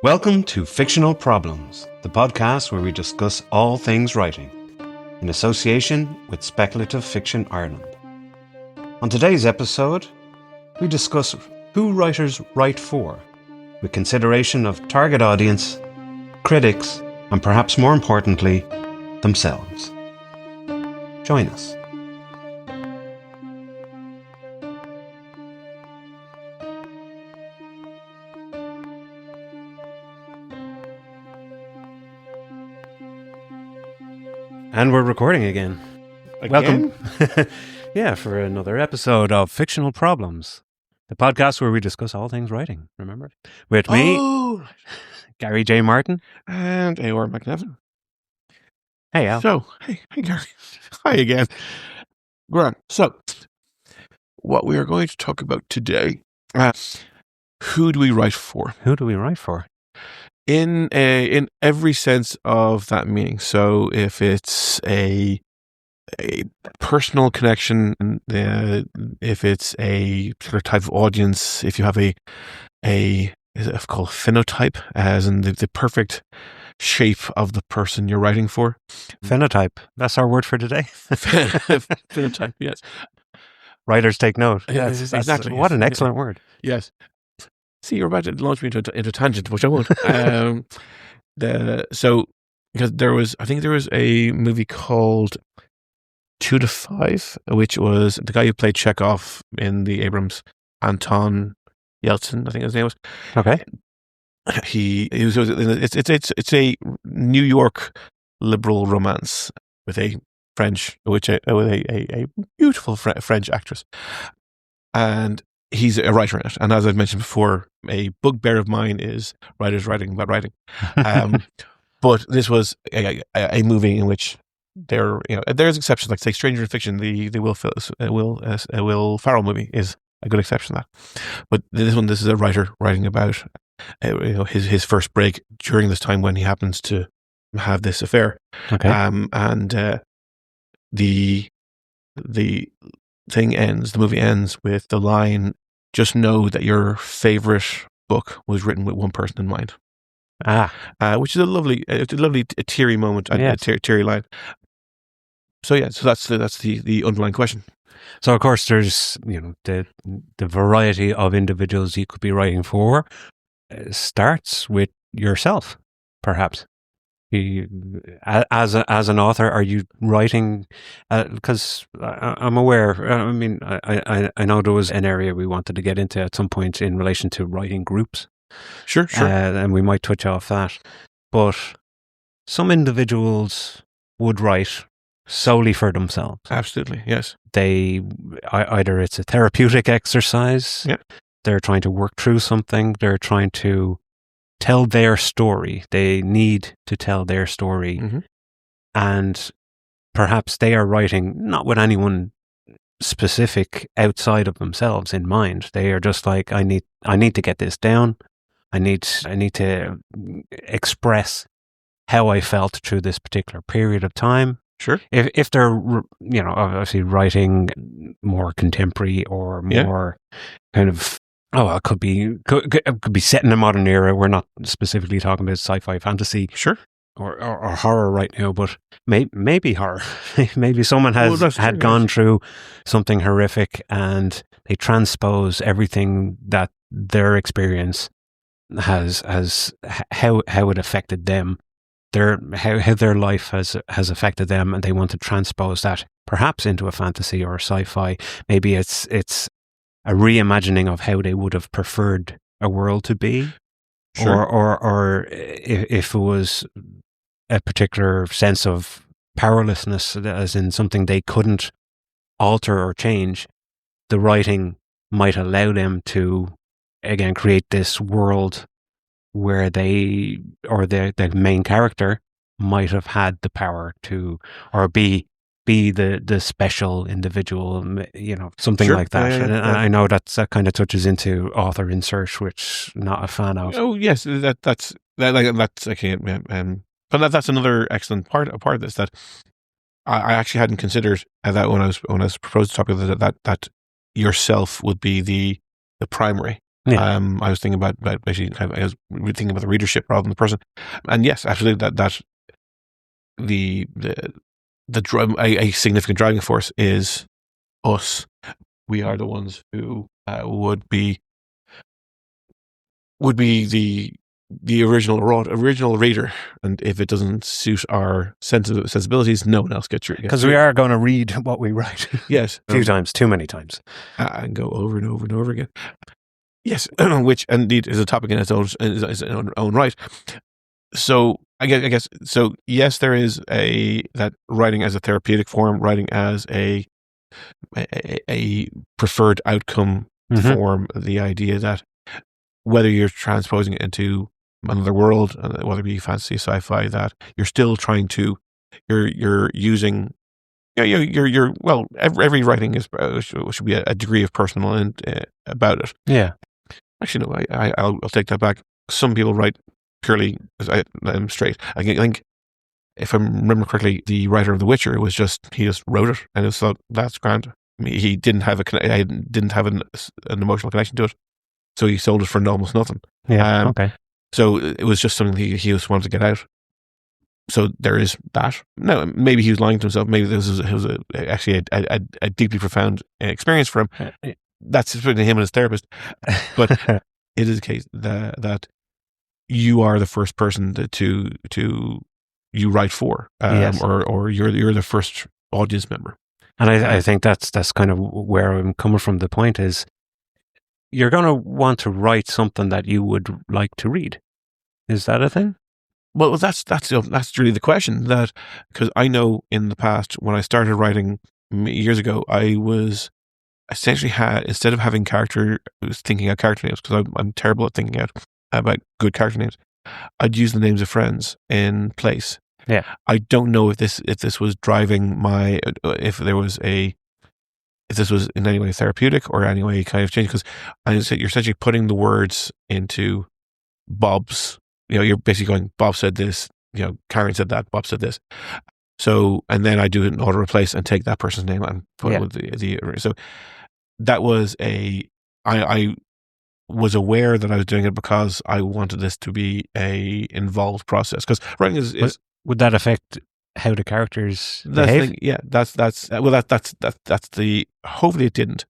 Welcome to Fictional Problems, the podcast where we discuss all things writing, in association with Speculative Fiction Ireland. On today's episode, we discuss who writers write for, with consideration of target audience, critics, and perhaps more importantly, themselves. Join us. And we're recording again. Welcome. Yeah, for another episode of Fictional Problems, the podcast where we discuss all things writing. Remember? With me, Gary J. Martin. And A.R. McNevin. Hey, Al. So, hey, Gary. Hi again. Grant. So, what we are going to talk about today, who do we write for? Who do we write for? In every sense of that meaning. So, if it's a personal connection, if it's a particular type of audience, if you have a is it called phenotype, as in the perfect shape of the person you're writing for. Phenotype. That's our word for today. Phenotype, yes. Writers take note. Yes, exactly. What an excellent word. Yes. See, you're about to launch me into tangent, which I won't. Because I think there was a movie called 2 to 5, which was the guy who played Chekhov in the Abrams, Anton Yeltsin, I think his name was. Okay. It's a New York liberal romance with a beautiful French actress, and he's a writer in it. And as I've mentioned before, a bugbear of mine is writers writing about writing. But this was a movie in which there's exceptions, like say Stranger in Fiction, the Will Ferrell movie is a good exception to that. But this is a writer writing about his first break during this time when he happens to have this affair. Okay. The movie ends with the line, "Just know that your favorite book was written with one person in mind." Which is a lovely teary moment, a teary line. So that's the underlying question. So of course there's the variety of individuals you could be writing for starts with yourself, perhaps. As an author, are you writing? Because I'm aware. I mean, I know there was an area we wanted to get into at some point in relation to writing groups. Sure. And we might touch off that. But some individuals would write solely for themselves. Absolutely, yes. They either it's a therapeutic exercise. Yeah. They're trying to work through something. They're trying to tell their story. They need to tell their story. Mm-hmm. And perhaps they are writing not with anyone specific outside of themselves in mind. They are just like, I need to get this down. I need to express how I felt through this particular period of time. Sure. If they're obviously writing more contemporary or more kind of it could be set in a modern era. We're not specifically talking about sci-fi fantasy, sure, or horror right now, but maybe horror. Maybe someone had gone through something horrific and they transpose everything that their experience has how it affected them. How their life has affected them, and they want to transpose that perhaps into a fantasy or a sci-fi. Maybe it's a reimagining of how they would have preferred a world to be, sure. or if it was a particular sense of powerlessness, as in something they couldn't alter or change, the writing might allow them to again create this world where they or the main character might have had the power to, or be the special individual, something like that. Yeah. And I know that kind of touches into author insert, which not a fan of. Oh yes, that's okay. But that's another excellent part of this that I actually hadn't considered that when I was proposed the topic that yourself would be the primary. Yeah. I was thinking about basically, I was thinking about the readership rather than the person. And yes, absolutely, that a significant driving force is us. We are the ones who would be the original reader, and if it doesn't suit our sensibilities, no one else gets through. Because we are going to read what we write. Yes, a few times, too many times, and go over and over and over again. Yes, which indeed is a topic in its own right. So I guess so. Yes, there is that writing as a therapeutic form, writing as a preferred outcome form. The idea that whether you're transposing it into another world, whether it be fantasy, sci-fi, that you're still trying to, you're using, well, every writing is should be a degree of personal about it. Yeah. Actually, no, I'll take that back. Some people write purely I'm straight. I think, if I remember correctly, the writer of The Witcher he just wrote it, and I thought that's grand. I mean, he didn't have an emotional connection to it, so he sold it for almost nothing. Yeah. Okay. So it was just something he just wanted to get out. So there is that. No, maybe he was lying to himself. Maybe this was actually a deeply profound experience for him. That's between him and his therapist. But it is a case that you are the first person to you write for, yes. or you're the first audience member. And I think that's kind of where I'm coming from. The point is, you're going to want to write something that you would like to read. Is that a thing? Well, that's really the question. That, because I know in the past when I started writing years ago, I was essentially instead of having I was thinking out character names, because I'm terrible at thinking out about good character names. I'd use the names of friends in place. Yeah. I don't know if this was driving if this was in any way therapeutic or any way kind of change, because you're essentially putting the words into Bob's. You're basically going, Bob said this. Karen said that. Bob said this. So, and then I do an auto replace and take that person's name and put it with the. So that was I was aware that I was doing it because I wanted this to be a involved process, because writing is. Would that affect how the characters behave? That's the. Hopefully, it didn't.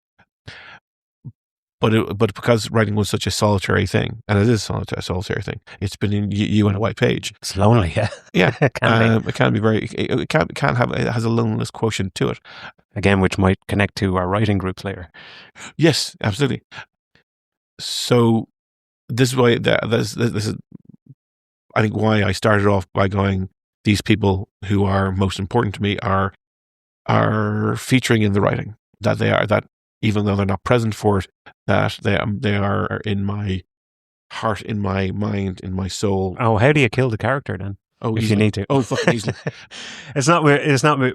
But because writing was such a solitary thing, and it is a solitary thing, it's been in you on a white page. It's lonely, yeah. Yeah, it can be very. It has a loneliness quotient to it. Again, which might connect to our writing groups later. Yes, absolutely. So this is why this is, I think, why I started off by going, these people who are most important to me are featuring in the writing, that even though they're not present for it, that they are in my heart, in my mind, in my soul. Oh, how do you kill the character then? Oh, if easily. You need to. Oh, fucking easily. It's not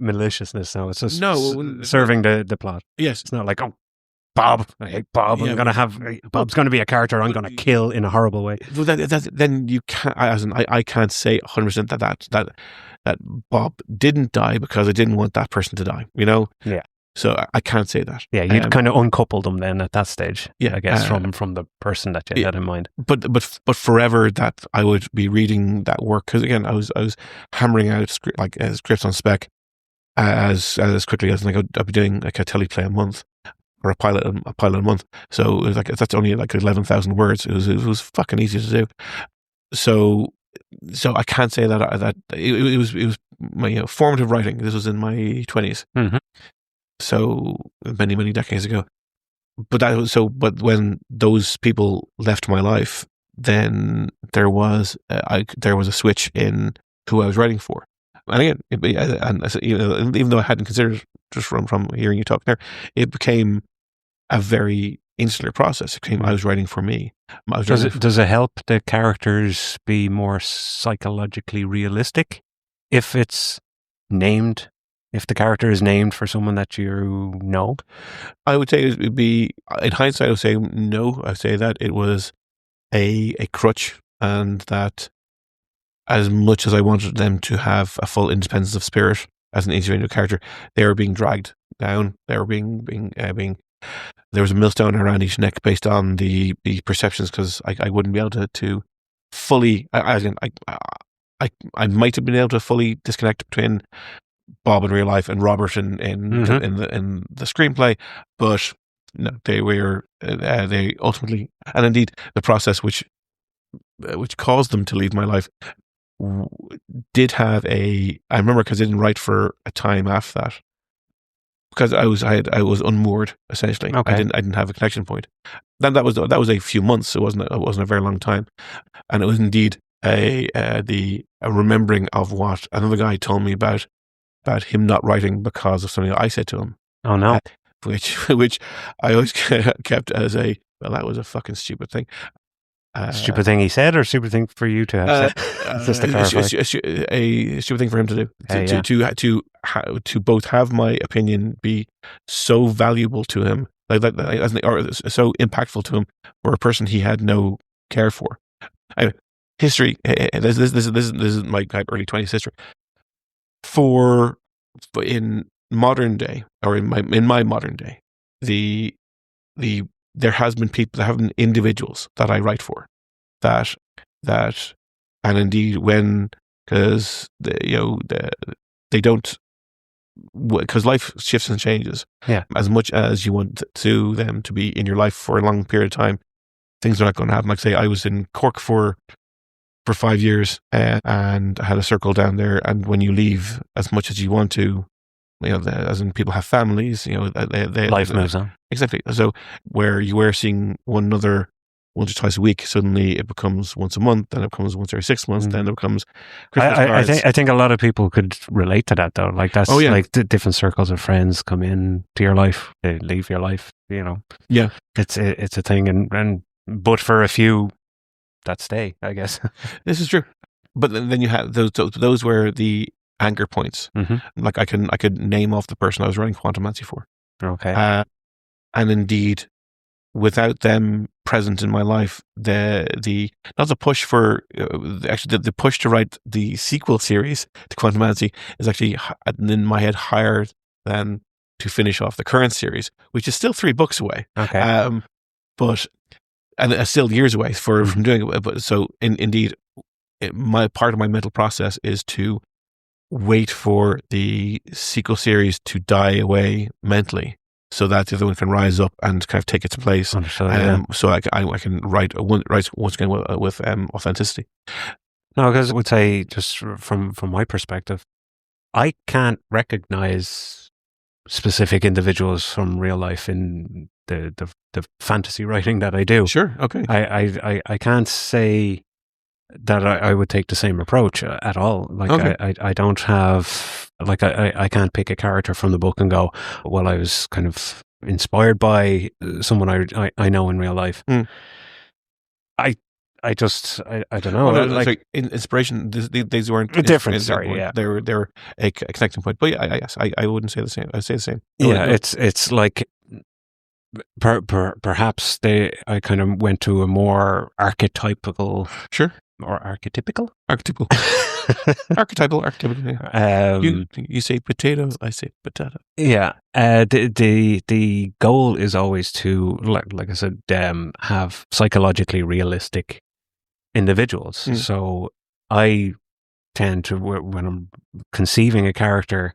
maliciousness. No, it's just serving the plot. Yes, it's not like, oh, Bob, I hate Bob. I'm gonna have Bob's going to be a character I'm going to kill in a horrible way. Then you can't. I can't say 100% that Bob didn't die because I didn't want that person to die. Yeah. So I can't say that. Yeah, you'd kind of uncouple them then at that stage. Yeah, I guess from the person that you had in mind. But forever that I would be reading that work, because again I was hammering out scripts on spec as quickly as I'd be doing like a teleplay a month or a pilot a month. So it was that's only 11,000 words. It was fucking easy to do. So I can't say that it was my formative writing. This was in my 20s. Mm-hmm. So many decades ago. But when those people left my life, then there was a switch in who I was writing for. And again, even though I hadn't considered it, just from hearing you talk there, it became a very insular process. It became, I was writing for me. Does it help the characters be more psychologically realistic if it's named? If the character is named for someone that you know? I would say it would be, in hindsight, I would say no. I would say that it was a crutch, and that as much as I wanted them to have a full independence of spirit as an individual character, they were being dragged down. They were being there was a millstone around each neck based on the perceptions, because I wouldn't be able to fully. I might have been able to fully disconnect between Bob in real life and Robert in the screenplay, but no, they were they ultimately, and indeed the process which caused them to leave my life did have I remember, because I didn't write for a time after that, because I was unmoored essentially. Okay. I didn't have a connection point. Then that was a few months. It wasn't a very long time, and it was indeed a remembering of what another guy told me about him not writing because of something I said to him. Oh no. Which I always kept as that was a fucking stupid thing. Stupid thing he said, or stupid thing for you to have said? Just to clarify. A stupid thing for him to do. To both have my opinion be so valuable to him, or so impactful to him, for a person he had no care for. History. This is my early 20s history. In modern day, or in my modern day, there has been people, there have been individuals that I write for, that, and indeed because they don't, because life shifts and changes. Yeah. As much as you want them to be in your life for a long period of time, things are not going to happen. Like, say, I was in Cork for 5 years, and I had a circle down there, and when you leave, as much as you want to, as in people have families, life moves on. Exactly. So where you were seeing one another once or twice a week, suddenly it becomes once a month, then it becomes once every 6 months, then it becomes Christmas cards. I think a lot of people could relate to that, though. Like, that's like different circles of friends come in to your life, they leave your life. Yeah, it's a thing, and but for a few that stay, I guess. This is true. But then you have those were the anchor points. Mm-hmm. Like, I could name off the person I was writing Quantumancy for. Okay. And indeed, without them present in my life, the push to write the sequel series to Quantumancy is actually in my head higher than to finish off the current series, which is still 3 books away. Okay. But still years away from doing it. But so indeed, my part of my mental process is to wait for the sequel series to die away mentally, so that the other one can rise up and kind of take its place. So I can write once again with authenticity. No, because I would say, just from my perspective, I can't recognize specific individuals from real life in the fantasy writing that I do. Sure. Okay. I can't say that I would take the same approach at all. Like, okay. I don't have, like, I can't pick a character from the book and go, well, I was kind of inspired by someone I know in real life. I don't know. Well, like inspiration, these weren't different. Sorry, yeah, they were a connecting point. But yeah, I wouldn't say the same. I'd say the same. It's like perhaps I kind of went to a more archetypical. Sure. Or archetypical. Archetypal. Yeah. You say potato, I say potato. Yeah. The goal is always to, like I said, have psychologically realistic individuals. So I tend to, when I'm conceiving a character,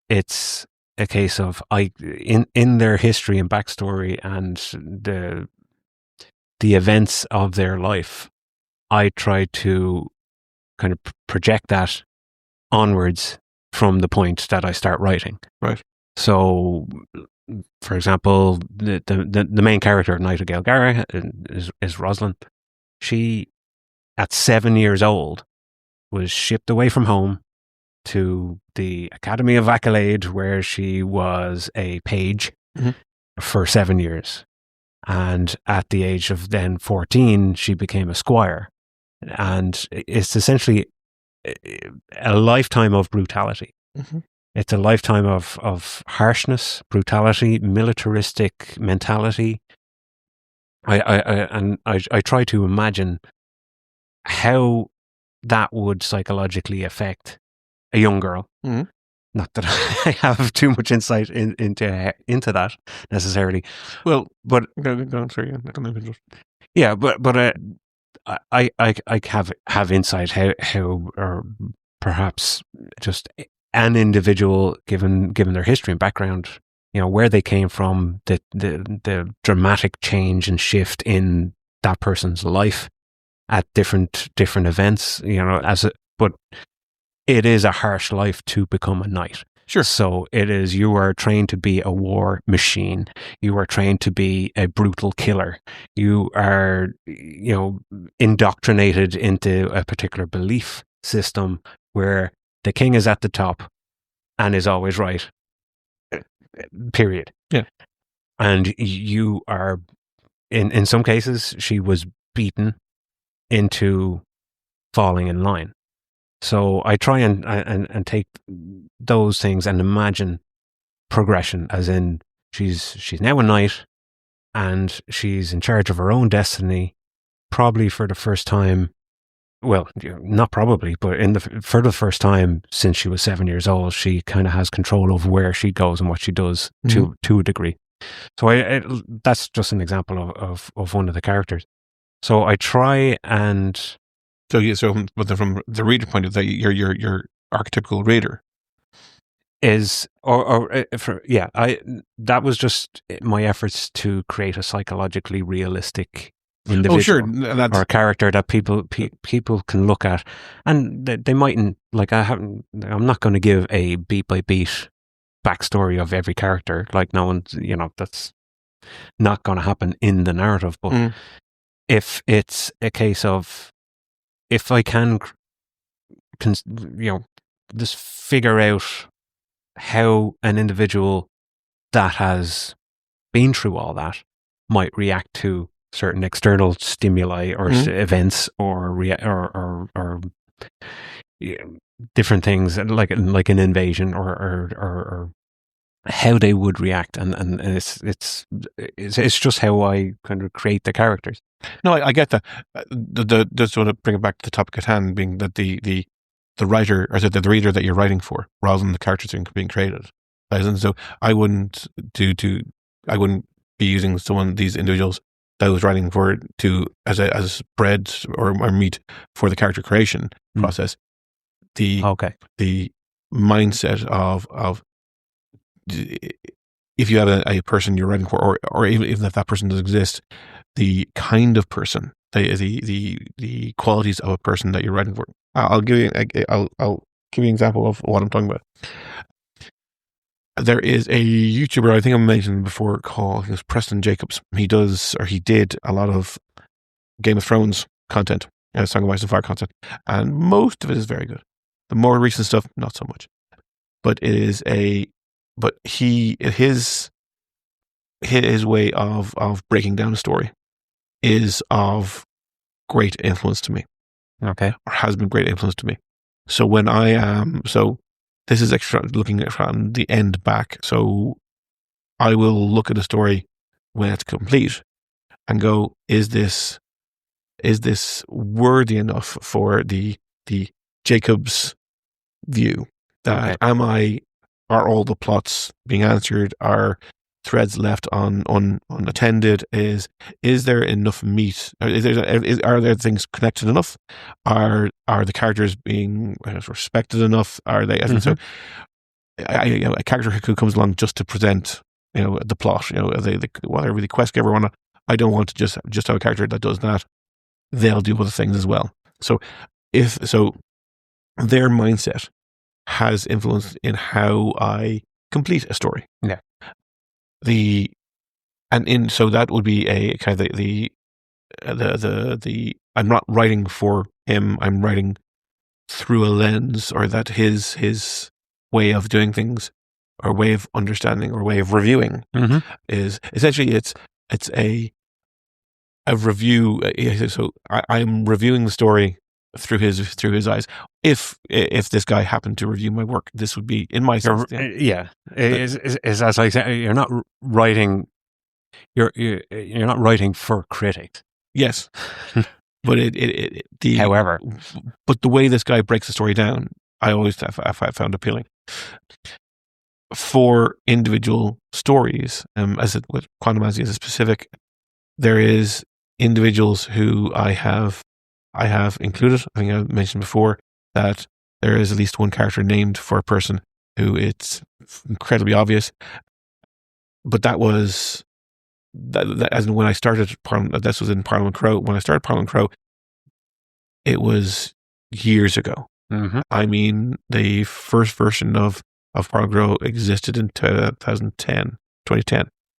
it's a case of in their history and backstory and the events of their life, I try to kind of project that onwards from the point that I start writing. Right. So, for example, the main character, Nightingale Gara, is Rosalind. She, at 7 years old, was shipped away from home to the Academy of Accolade, where she was a page for 7 years. And at the age of then 14, she became a squire. And it's essentially a lifetime of brutality. It's a lifetime of harshness, brutality, militaristic mentality. I try to imagine how that would psychologically affect a young girl Not that I have too much insight into that necessarily. Well, but yeah, but I have insight how or perhaps just an individual given their history and background, where they came from, the dramatic change and shift in that person's life at different events, but it is a harsh life to become a knight. Sure. So you are trained to be a war machine. You are trained to be a brutal killer. You are, indoctrinated into a particular belief system where the king is at the top and is always right. Period. Yeah. And you are, in some cases, she was beaten into falling in line. So I try and take those things and imagine progression, as in she's now a knight and she's in charge of her own destiny, probably for the first time. Well, not probably, but for the first time since she was 7 years old, she kind of has control over where she goes and what she does to a degree. So that's just an example of one of the characters. So I try and. But from the reader point of view, your archetypical reader is, that was just my efforts to create a psychologically realistic individual, or a character that people can look at, and they mightn't like. I'm not going to give a beat by beat backstory of every character. Like, no one, that's not going to happen in the narrative. But if it's a case of, if I can, just figure out how an individual that has been through all that might react to certain external stimuli or events or different things, like an invasion or how they would react, and it's just how I kind of create the characters. No, I get that. Just want to bring it back to the topic at hand, being that the writer, or the reader that you're writing for, rather than the characters being created. And so I wouldn't be using these individuals that I was writing for as bread or meat for the character creation process. The mindset of if you have a person you're writing for, or even if that person doesn't exist, the kind of person, the qualities of a person that you're writing for. I'll give you an example of what I'm talking about. There is a YouTuber, I think I mentioned before, called Preston Jacobs. He did a lot of Game of Thrones content, Song of Ice and Fire content, and most of it is very good. The more recent stuff, not so much. But his way of breaking down a story is of great influence to me. Okay. Or has been great influence to me. So when this is looking at from the end back. So I will look at a story when it's complete and go, is this worthy enough for the Jacobs view? That are all the plots being answered? Are threads left unattended? Is there enough meat? Are there things connected enough? Are the characters being respected enough? Are they? So, a character who comes along just to present, the plot, whatever the quest giver want. I don't want to just have a character that does that. They'll do other things as well. So, their mindset has influence in how I complete a story. Yeah. So that would be a kind of the I'm not writing for him. I'm writing through a lens, or that his way of doing things, or way of understanding, or way of reviewing is essentially it's a review. So I'm reviewing the story through his eyes. If this guy happened to review my work, this would be in my sense. Is as I say, you're not writing. You're not writing for critics. Yes, but however, but the way this guy breaks the story down, I always have found appealing. For individual stories, as it with Quantum as a specific, there is individuals who I have included. I think I mentioned before that there is at least one character named for a person who it's incredibly obvious. But that was that as in when I started Parliament. This was in Parliament Crow. When I started Parliament Crow, it was years ago. Mm-hmm. I mean, the first version of Parliament Crow existed in 2010,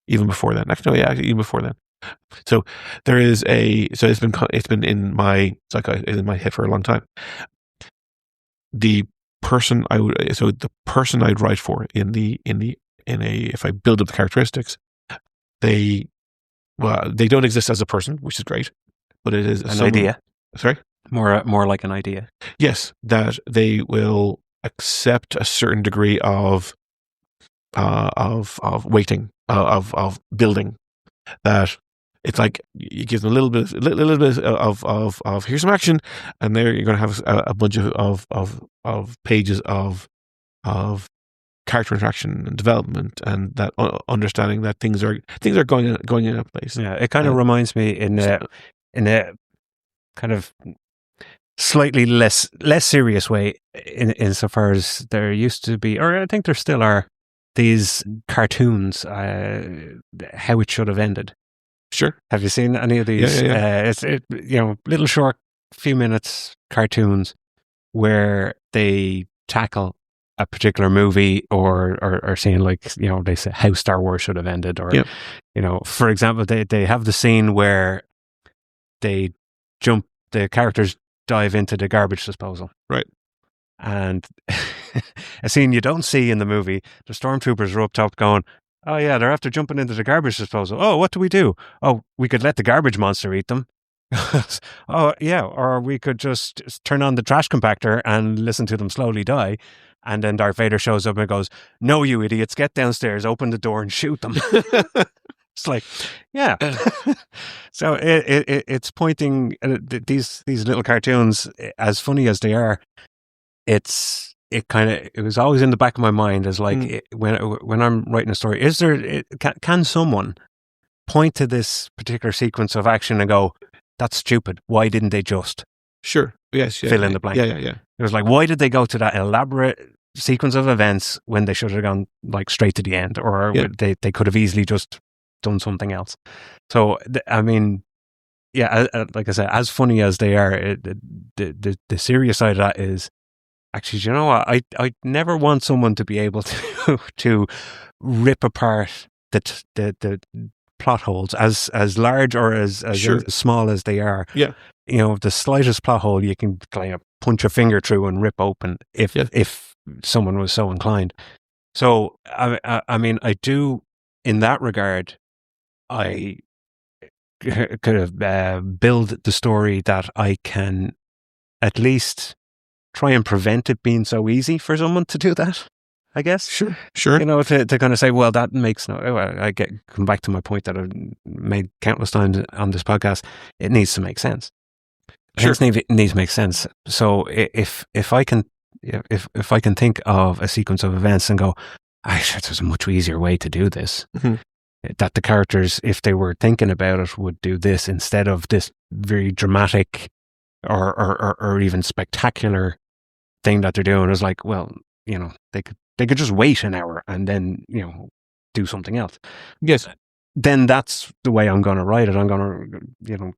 even before then. Actually, no, even before then. So there is it's been in my head for a long time. The person I'd write for if I build up the characteristics, they don't exist as a person, which is great, but it is an idea. Sorry, more like an idea. Yes, that they will accept a certain degree of waiting, of building. That it's like you give them a little bit of here's some action, and there you're going to have a bunch of pages of character interaction and development, and that understanding that things are going in a place. Yeah, it kind of reminds me in a kind of slightly less serious way, insofar as there used to be, or I think there still are, these cartoons, How It Should Have Ended. Sure. Have you seen any of these? Yeah. It's little short, few minutes cartoons where they tackle a particular movie or saying, like, they say how Star Wars should have ended, or for example, they have the scene where the characters dive into the garbage disposal, right? And a scene you don't see in the movie, the stormtroopers are up top going, oh yeah, they're after jumping into the garbage disposal. Oh, what do we do? Oh, we could let the garbage monster eat them. Oh yeah, or we could just turn on the trash compactor and listen to them slowly die. And then Darth Vader shows up and goes, no, you idiots, get downstairs, open the door and shoot them. It's like, yeah. So it's pointing, these little cartoons, as funny as they are, it was always in the back of my mind as like, when I'm writing a story, can someone point to this particular sequence of action and go, that's stupid, why didn't they just fill in the blank? Yeah. It was like, why did they go to that elaborate sequence of events when they should have gone like straight to the end, or they could have easily just done something else? So I mean, like I said, as funny as they are, the serious side of that is, actually, you know what? I never want someone to be able to rip apart the plot holes, as large or as small as they are. Yeah. The slightest plot hole you can kind of punch a finger through and rip open if someone was so inclined. So I mean, I do, in that regard, I could have build the story that I can at least try and prevent it being so easy for someone to do that, I guess. Sure. To kind of say, well, that makes come back to my point that I've made countless times on this podcast. It needs to make sense. Sure. It needs to make sense. So if I can think of a sequence of events and go, there's a much easier way to do this. Mm-hmm. That the characters, if they were thinking about it, would do this instead of this very dramatic or even spectacular thing that they're doing. Is like, well, they could just wait an hour and then do something else. Yes. Then that's the way I'm going to write it. I'm going to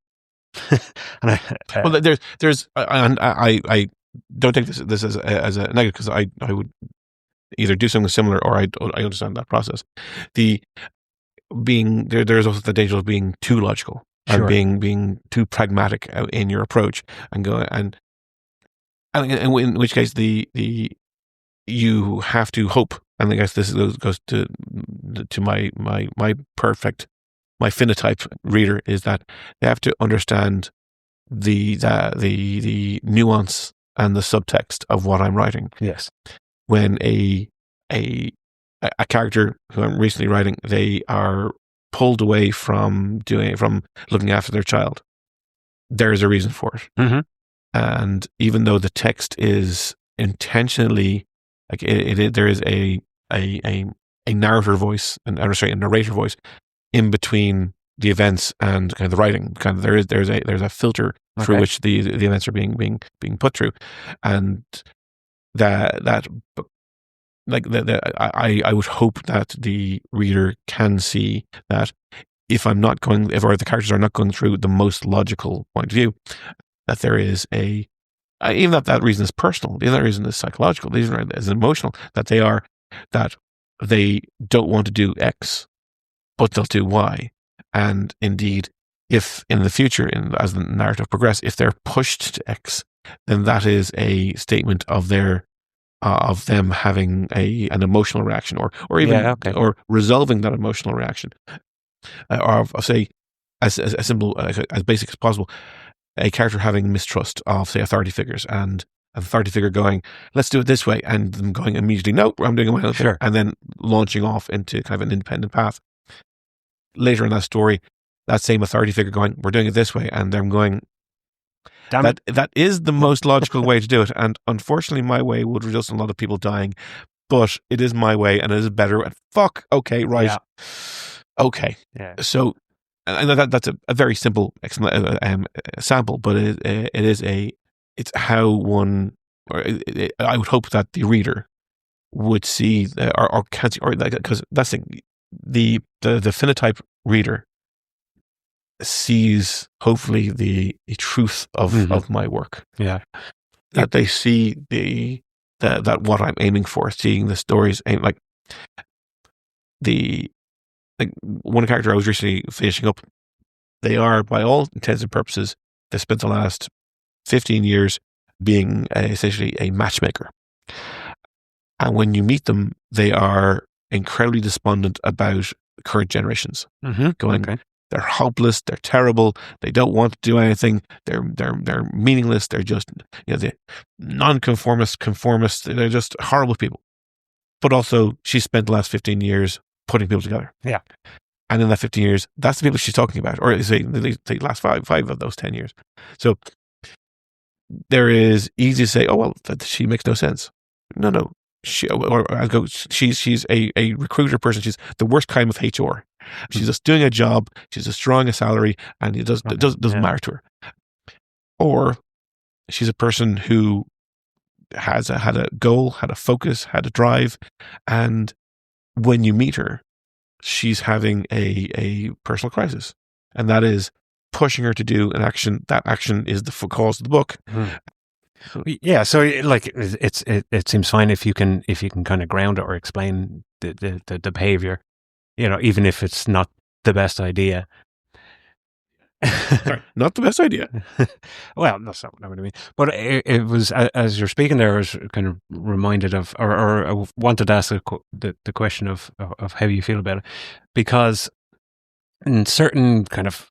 and well, there's and I don't take this as a negative, because I would either do something similar or I understand that process. There's also the danger of being too logical. Sure. And being too pragmatic in your approach, and go and in which case you have to hope. And I guess this goes to my phenotype reader, is that they have to understand the nuance and the subtext of what I'm writing. Yes. When a character who I'm recently writing, they are pulled away from looking after their child, there is a reason for it. Mm-hmm. And even though the text is intentionally Like there is a narrator voice and a narrator voice in between the events and kind of the writing. Kind of there's a filter through which the events are being put through, and that like I would hope that the reader can see that if the characters are not going through the most logical point of view, that there is even that reason is personal, the other reason is psychological, the reason is emotional, that they don't want to do X, but they'll do Y. And indeed, if in the future, as the narrative progresses, if they're pushed to X, then that is a statement of them having an emotional reaction, or even or resolving that emotional reaction, or say as simple as basic as possible, a character having mistrust of, say, authority figures, and an authority figure going, let's do it this way, and them going immediately, no, I'm doing it my own thing, and then launching off into kind of an independent path. Later in that story, that same authority figure going, we're doing it this way, and them going, that is the most logical way to do it, and unfortunately my way would result in a lot of people dying, but it is my way, and it is better, and fuck, okay, right, okay. So, and that's a very simple sample, but it's how one, I would hope that the reader would see, or can see, or because that's the phenotype reader sees hopefully the truth of my work. That they see that what I'm aiming for, seeing the stories, like one character I was recently finishing up, they are, by all intents and purposes, they spent the last 15 years being essentially a matchmaker. And when you meet them, they are incredibly despondent about current generations. Going, they're hopeless, they're terrible, they don't want to do anything, they're meaningless, they're just, the non-conformist, conformists, they're just horrible people. But also, she spent the last 15 years putting people together. And in that 15 years, that's the people she's talking about, or say the last five of those 10 years. So there is easy to say, oh, well, that she makes no sense. No. She's a recruiter person. She's the worst kind of HR. She's just doing a job. She's just drawing a salary, and it doesn't matter to her. Or she's a person who had a goal, had a focus, had a drive, and when you meet her, she's having a personal crisis, and that is pushing her to do an action. That action is the cause of the book. Yeah, so like it seems fine if you can kind of ground it or explain the behavior, even if it's not the best idea. Sorry, not the best idea. Well, that's not what I mean. But it was, as you're speaking there, I was kind of reminded of, or I wanted to ask the question of how you feel about it, because in certain kind of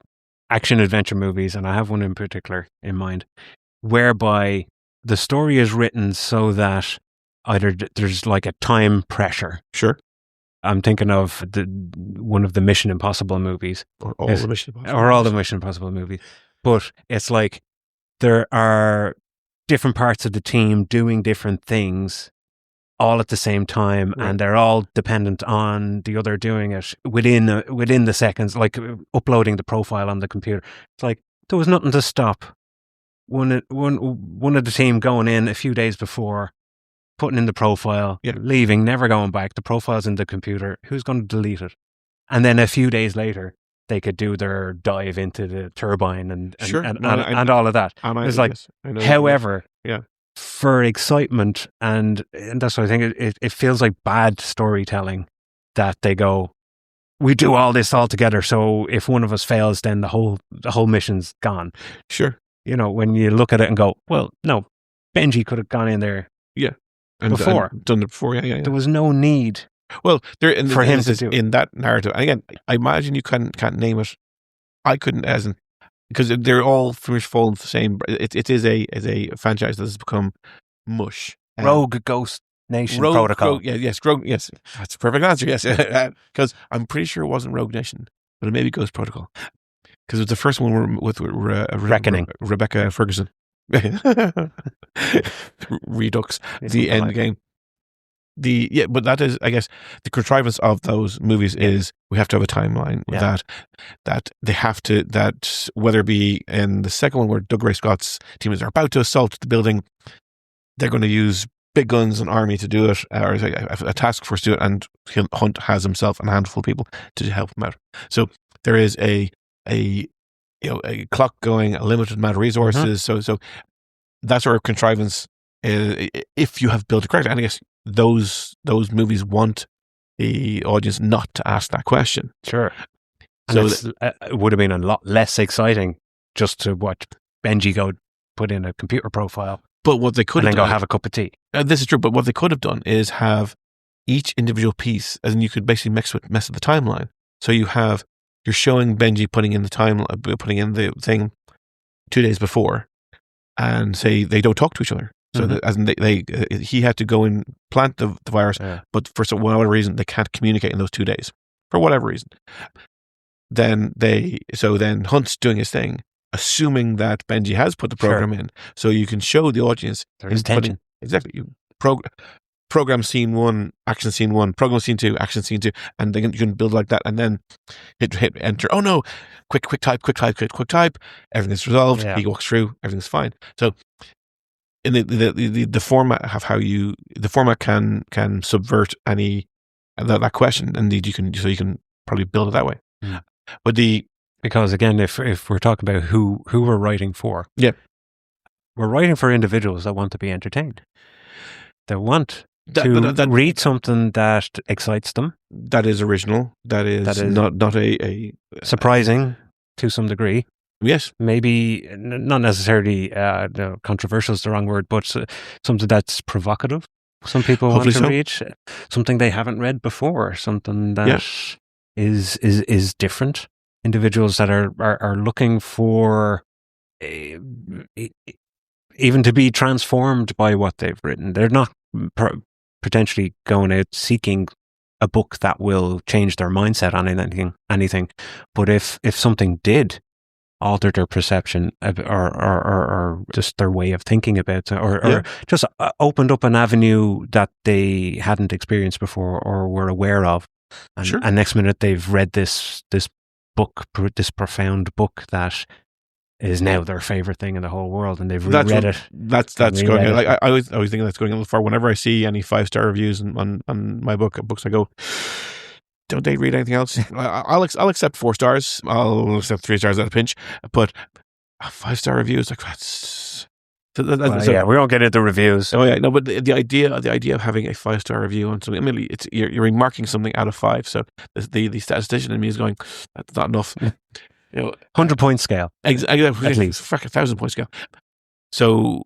action adventure movies, and I have one in particular in mind, whereby the story is written so that either there's like a time pressure. Sure. I'm thinking of one of the Mission Impossible movies. Or all the Mission Impossible. Or all the Mission Impossible movies. But it's like there are different parts of the team doing different things all at the same time, and they're all dependent on the other doing it within the seconds, like uploading the profile on the computer. It's like there was nothing to stop one of the team going in a few days before, putting in the profile, leaving, never going back. The profile's in the computer. Who's going to delete it? And then a few days later, they could do their dive into the turbine and all of that. It's like, however, for excitement, and that's what I think, it feels like bad storytelling that they go, we do all this all together, so if one of us fails, then the whole mission's gone. Sure. When you look at it and go, well, no, Benji could have gone in there and done it before. There was no need. Well, for him to do it. In that narrative. And again, I imagine you can't name it. I couldn't, because they're all pretty much fall into the same. It is a franchise that has become mush. Rogue Ghost Nation Protocol. Rogue. Yes, that's a perfect answer. Yes, because I'm pretty sure it wasn't Rogue Nation, but it may be Ghost Protocol. Because it was the first one with Reckoning. Rebecca Ferguson. Redux, the end game. but that is, I guess, the contrivance of those movies is we have to have a timeline that they have to, that whether it be in the second one where Doug Ray Scott's team is about to assault the building, they're going to use big guns and army to do it, or a task force to do it, and Hunt has himself and a handful of people to help him out. So there is a clock going, a limited amount of resources. So that sort of contrivance, if you have built it correctly, and I guess those movies want the audience not to ask that question. Sure. So it would have been a lot less exciting just to watch Benji go put in a computer profile. But what they could have done, go have a cup of tea. This is true. But what they could have done is have each individual piece, as in you could basically mess with the timeline. So you're showing Benji putting in the thing 2 days before, and say they don't talk to each other. So as in he had to go and plant the virus, but for whatever reason they can't communicate in those 2 days for whatever reason. Then Hunt's doing his thing, assuming that Benji has put the program in, so you can show the audience there's tension. Exactly. Program scene 1, action scene 1, program scene 2, action scene 2, and you can build like that, and then hit enter. Oh no! Quick type. Everything's resolved. He walks through. Everything's fine. So, in the format of the format can subvert any that question. Indeed, you can probably build it that way. Mm. But because again, if we're talking about who we're writing for, we're writing for individuals that want to be entertained. They want to read something that excites them. That is original. That is not a surprising to some degree. Yes. Maybe not necessarily controversial is the wrong word, but something that's provocative. Some people want to read something they haven't read before, something that is different. Individuals that are looking for even to be transformed by what they've written. They're not potentially going out seeking a book that will change their mindset on anything. But if something did alter their perception or just their way of thinking about it, or just opened up an avenue that they hadn't experienced before or were aware of, and next minute they've read this book, this profound book that is now their favorite thing in the whole world, and they've reread it. That's going. I always think that's going a little far. Whenever I see any 5-star reviews on my books, I go, don't they read anything else? I'll accept 4 stars. I'll accept 3 stars at a pinch. But a 5-star review is like that's. We won't get into reviews. Oh yeah, no, but the idea of having a 5-star review on something, I mean, you're remarking something out of 5. So the statistician in me is going, that's not enough. 100-point scale. Exactly. At least. Fuck, 1,000-point scale. So,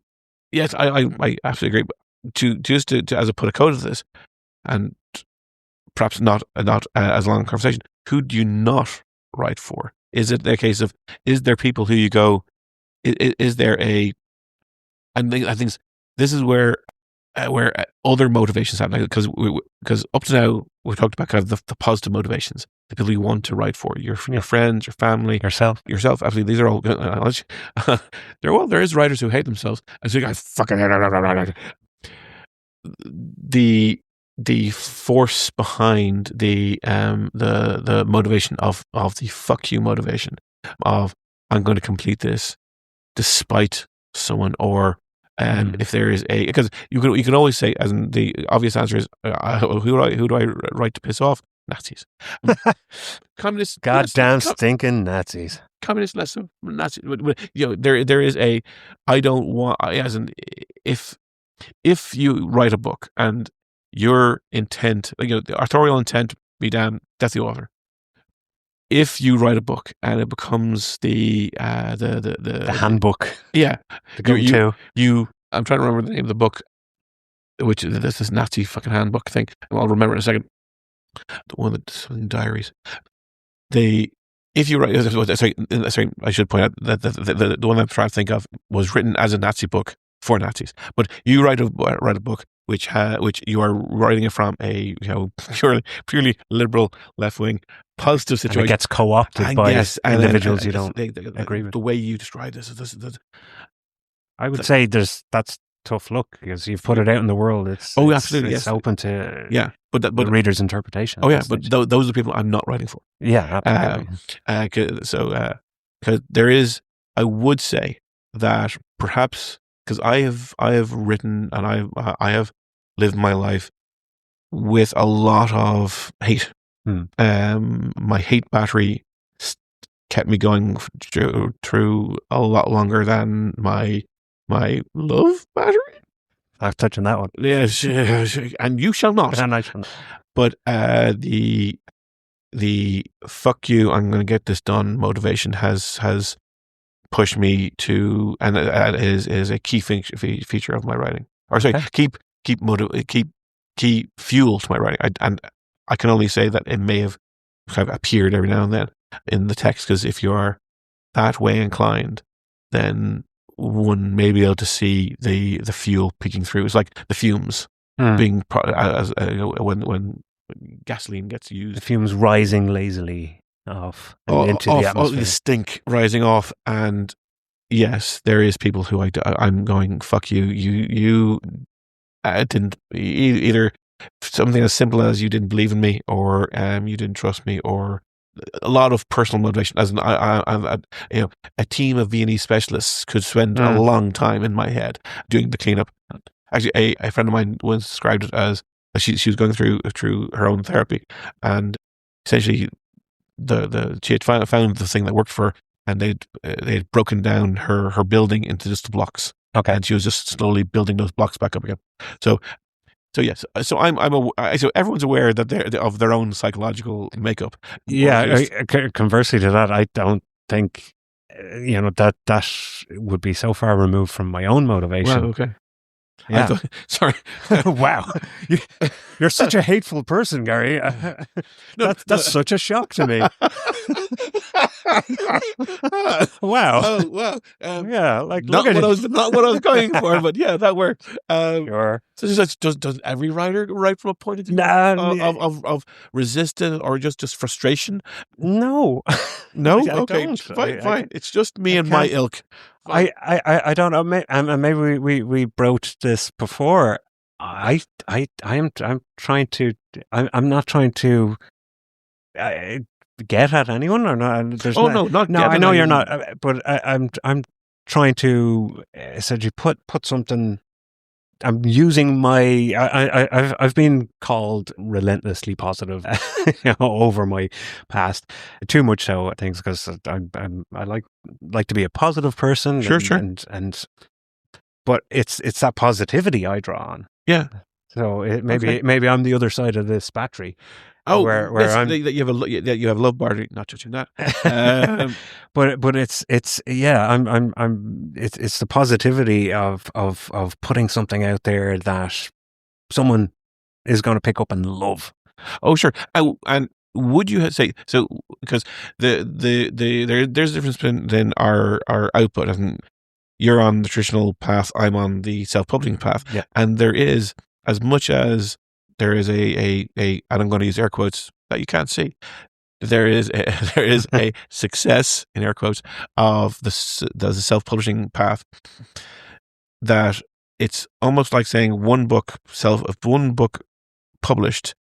yes, I absolutely agree. But to as I put a code to this, and perhaps not as long a conversation, who do you not write for? Is it a case of, is there people who you go, is there a, and I think this is where other motivations happen, because up to now we've talked about kind of the positive motivations, the people you want to write for, your friends, your family, yourself. Absolutely, these are all good. There is writers who hate themselves. I think I fucking the force behind the motivation of the fuck you motivation of I'm going to complete this despite someone, or if there is because you can always say, as in the obvious answer is who do I write to piss off? Nazis. Communists. Goddamn stinking Nazis. Communists, less so Nazis. There is a, I don't want, as in if you write a book and your intent, the authorial intent be damned, that's the author. If you write a book and it becomes the handbook, the go-to. I'm trying to remember the name of the book, which is this Nazi fucking handbook thing. I'll remember in a second. The one that something diaries. If you write, sorry, I should point out that the one I'm trying to think of was written as a Nazi book for Nazis. But you write a book which you are writing it from a purely liberal left wing positive situation. And it gets co-opted by individuals you don't agree with. The way you describe this. I would say that's tough look because you've put it out in the world. It's absolutely, it's open to but the reader's interpretation. Those are the people I'm not writing for. Yeah, absolutely. Because there is, I would say that perhaps because I have written and I have lived my life with a lot of hate. My hate battery kept me going through a lot longer than my love battery. I've touched on that one. Yes, and you shall not. And I shall not. But the fuck you, I'm going to get this done motivation has pushed me to, and that is a key feature of my writing. Or sorry, key fuel to my writing. And I can only say that it may have kind of appeared every now and then in the text, because if you are that way inclined, then one may be able to see the fuel peeking through. It's like the fumes being when gasoline gets used. The fumes rising lazily off into the atmosphere. The stink rising off, and yes, there is people who I'm going, fuck you. You didn't either something as simple as you didn't believe in me, or you didn't trust me, or a lot of personal motivation. As a team of Viennese specialists could spend a long time in my head doing the cleanup. Actually, a friend of mine once described it as she was going through her own therapy, and essentially she had found the thing that worked for her, and they'd broken down her building into just the blocks. Okay, and she was just slowly building those blocks back up again. So yes, so so everyone's aware that they're of their own psychological makeup. Yeah, conversely to that, I don't think that would be so far removed from my own motivation. Well, okay. Yeah. Sorry. Wow. You're such a hateful person, Gary. That's such a shock to me. Wow. Oh, wow. Yeah, like not what I was going for, but yeah, that worked. Sure. So does every writer write from a point of view of resistance or just frustration? No. No? I okay. Don't. Fine. It's just me and my ilk. I don't know. Maybe we broached this before. I'm trying to. I'm not trying to get at anyone or not. I know you're not. But I'm trying to essentially put something. I'm using my. I've been called relentlessly positive over my past, too much so I think, because I like to be a positive person. Sure. And but it's that positivity I draw on. Yeah. So maybe I'm the other side of this battery. Oh, where I'm you have love battery. Not judging that. But it's the positivity of putting something out there that someone is going to pick up and love. Oh, sure. And would you say so? Because there's a difference between our output, and you're on the traditional path, I'm on the self-publishing path, and there is, as much as there is a and I'm going to use air quotes that you can't see, there is a success in air quotes of the self-publishing path, that it's almost like saying one book published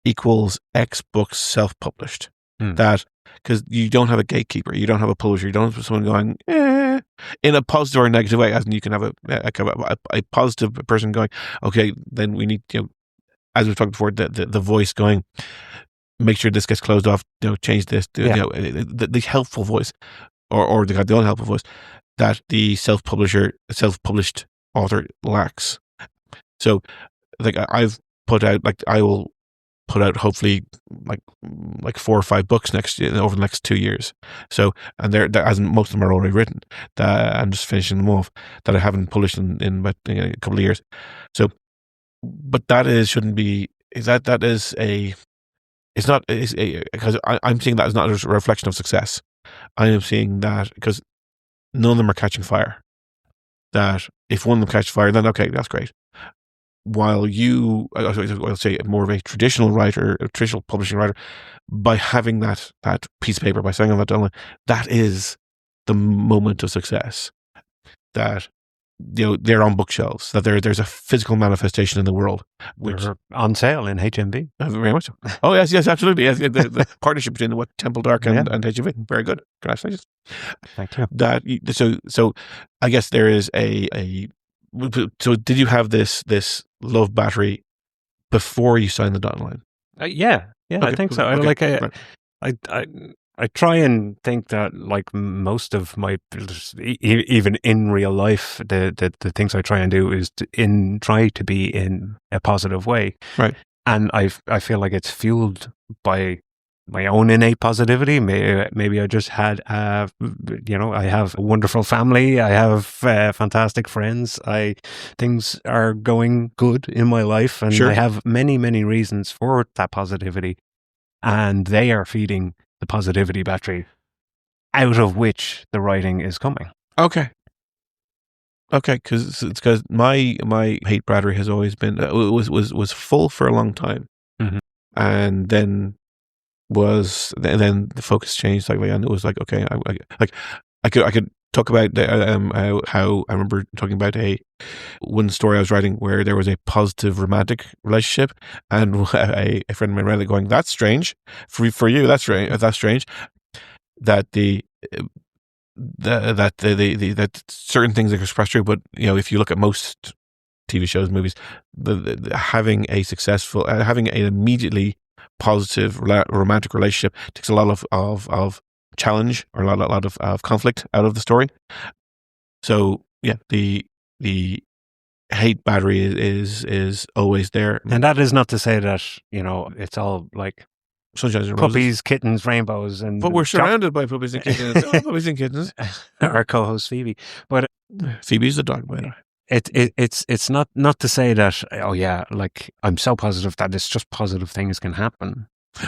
equals X books self-published. That, because you don't have a gatekeeper, you don't have a publisher, you don't have someone going in a positive or negative way, as in you can have a positive person going, okay, then we need, as we've talked before, the voice going, make sure this gets closed off, change this, the helpful voice, or the unhelpful voice that the self-published author lacks. So, like, I've put out, like, I will put out hopefully like 4 or 5 books over the next 2 years. So, and as most of them are already written, that I'm just finishing them off, that I haven't published in about a couple of years. So, but shouldn't be, because I'm seeing that as not a reflection of success. I am seeing that because none of them are catching fire. That if one of them catches fire, then okay, that's great. While I'll say more of a traditional writer, a traditional publishing writer, by having that piece of paper, by saying on that deadline, that is the moment of success. That they're on bookshelves, that there's a physical manifestation in the world, which They're on sale in HMV. Very much so. Oh yes, absolutely. Yes, the partnership between Temple Dark and HMV, very good. Congratulations. Thank you. So I guess there is so did you have this love battery before you signed the dotted line? Yeah, okay, I think so. Okay, I try and think that, like most of my, even in real life, the things I try and do is try to be in a positive way. Right. And I feel like it's fueled by my own innate positivity. Maybe I just had, I have a wonderful family. I have fantastic friends. Things are going good in my life, and I have many, many reasons for that positivity, and they are feeding the positivity battery out of which the writing is coming. Okay, because my hate battery has always been was full for a long time, and then the focus changed slightly, and it was like, okay, I could talk about how I remember talking about one story I was writing where there was a positive romantic relationship, and a friend of mine read it going, "That's strange for you. That's strange that that certain things are expressed true, but if you look at most TV shows, movies, having a successful, having an immediately positive romantic relationship takes a lot of challenge, or a lot of conflict out of the story. So yeah, the hate battery is always there, and that is not to say that it's all like sunshine and puppies, roses, kittens, rainbows, and but we're surrounded by puppies and kittens. Puppies and kittens. Our co-host Phoebe, but Phoebe's the dog, by the way. It's not to say that, oh yeah, like I'm so positive that it's just positive things can happen.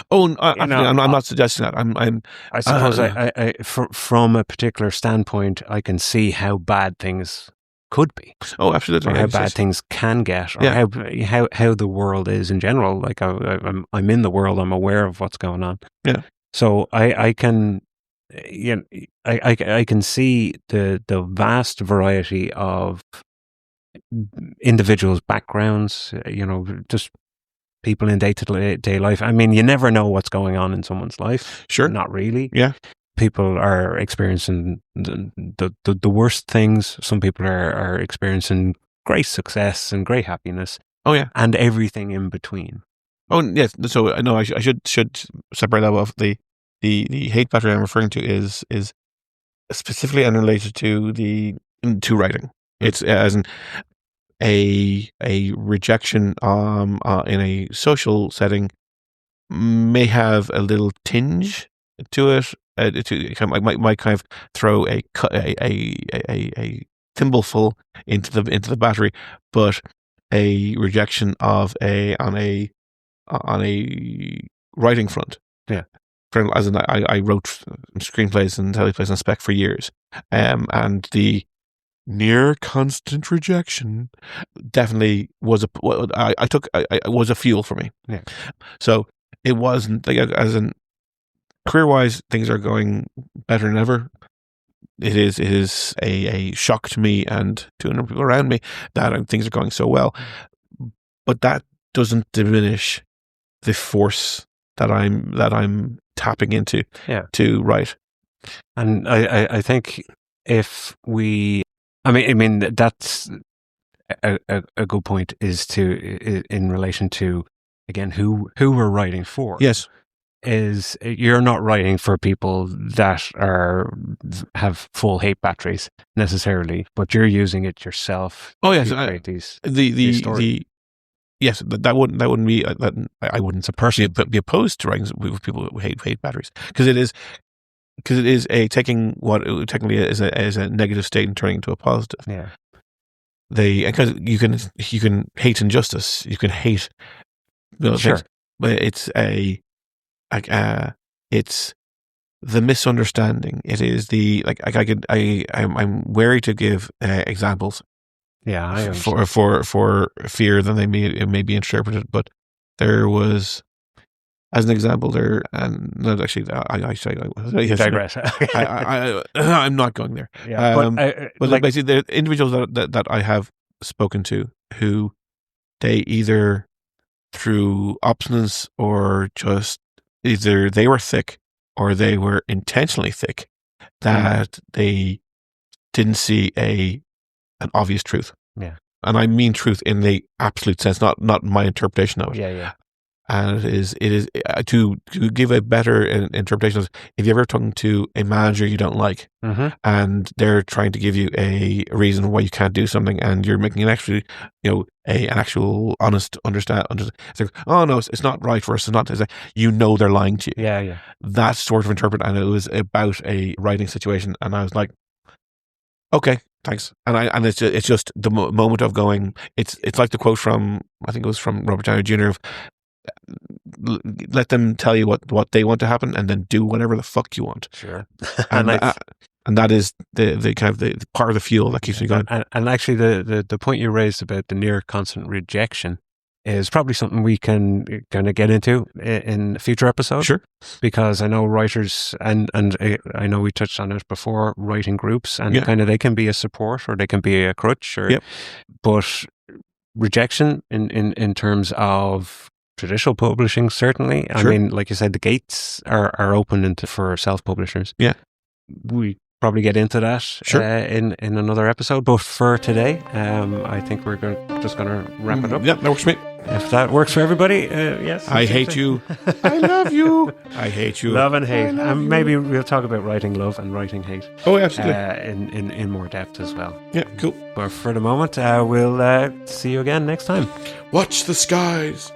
Oh, I'm not suggesting that. I suppose from a particular standpoint, I can see how bad things could be. Oh, absolutely. Or how bad things can get, or how the world is in general. Like I'm in the world. I'm aware of what's going on. Yeah. So I can, I can see the vast variety of individuals' backgrounds. Just people in day-to-day life. I mean, you never know what's going on in someone's life. Sure. Not really. Yeah. People are experiencing the worst things. Some people are experiencing great success and great happiness. Oh yeah. And everything in between. Oh yes. So no, I should separate that off. The hate battery I'm referring to is specifically unrelated to writing. It's as in a rejection in a social setting may have a little tinge to it. Might kind of throw a thimbleful into the battery, but a rejection on a writing front. Yeah. As in, I wrote screenplays and teleplays and spec for years, and the near constant rejection definitely was a fuel for me. Yeah. So it wasn't like, as in career-wise, things are going better than ever. It is a shock to me and to a number of people around me that things are going so well, but that doesn't diminish the force that I'm tapping into to write. And I think if we, I mean that's a good point, is in relation to, again, who we're writing for. Yes. Is you're not writing for people that have full hate batteries necessarily, but you're using it yourself. Oh yes, to create these stories. Yes, that wouldn't be I wouldn't personally be opposed to writing with people who hate batteries, because it is taking what technically is a negative state and turning it into a positive. Yeah. Because you can hate injustice, you can hate things, but it's the misunderstanding. It is I'm wary to give examples. Yeah, for fear that it may be interpreted. But there was as an example, there, and no, actually, You digress. I'm not going there. Yeah, but basically, the individuals that I have spoken to who they either through obstinance or just either they were thick or they were intentionally thick, that they didn't see an obvious truth. Yeah. And I mean truth in the absolute sense, not my interpretation of it. Yeah. And it is to give a better interpretation of, if you're ever talking to a manager you don't like, and they're trying to give you a reason why you can't do something, and you're making an actual honest understand. It's like, oh no, it's not right for us. It's not. It's like, they're lying to you. Yeah. That sort of interpret, and it was about a writing situation, and I was like, okay, thanks. And it's just the moment of going. It's like the quote from, I think it was from Robert Downey Jr. of, let them tell you what they want to happen, and then do whatever the fuck you want. Sure. And that is the kind of the part of the fuel that keeps me going. And actually, the point you raised about the near constant rejection is probably something we can kind of get into in a future episode. Sure. Because I know writers, and I know we touched on it before, writing groups, and kind of they can be a support or they can be a crutch. But rejection in terms of traditional publishing, certainly. Sure. I mean, like you said, the gates are open for self-publishers. Yeah. We probably get into that in another episode. But for today, I think we're just going to wrap it up. Yeah, that works for me. If that works for everybody, yes. I hate you. I love you. I hate you. Love and hate. And maybe we'll talk about writing love and writing hate. Oh, absolutely. In more depth as well. Yeah, cool. But for the moment, we'll see you again next time. Watch the skies.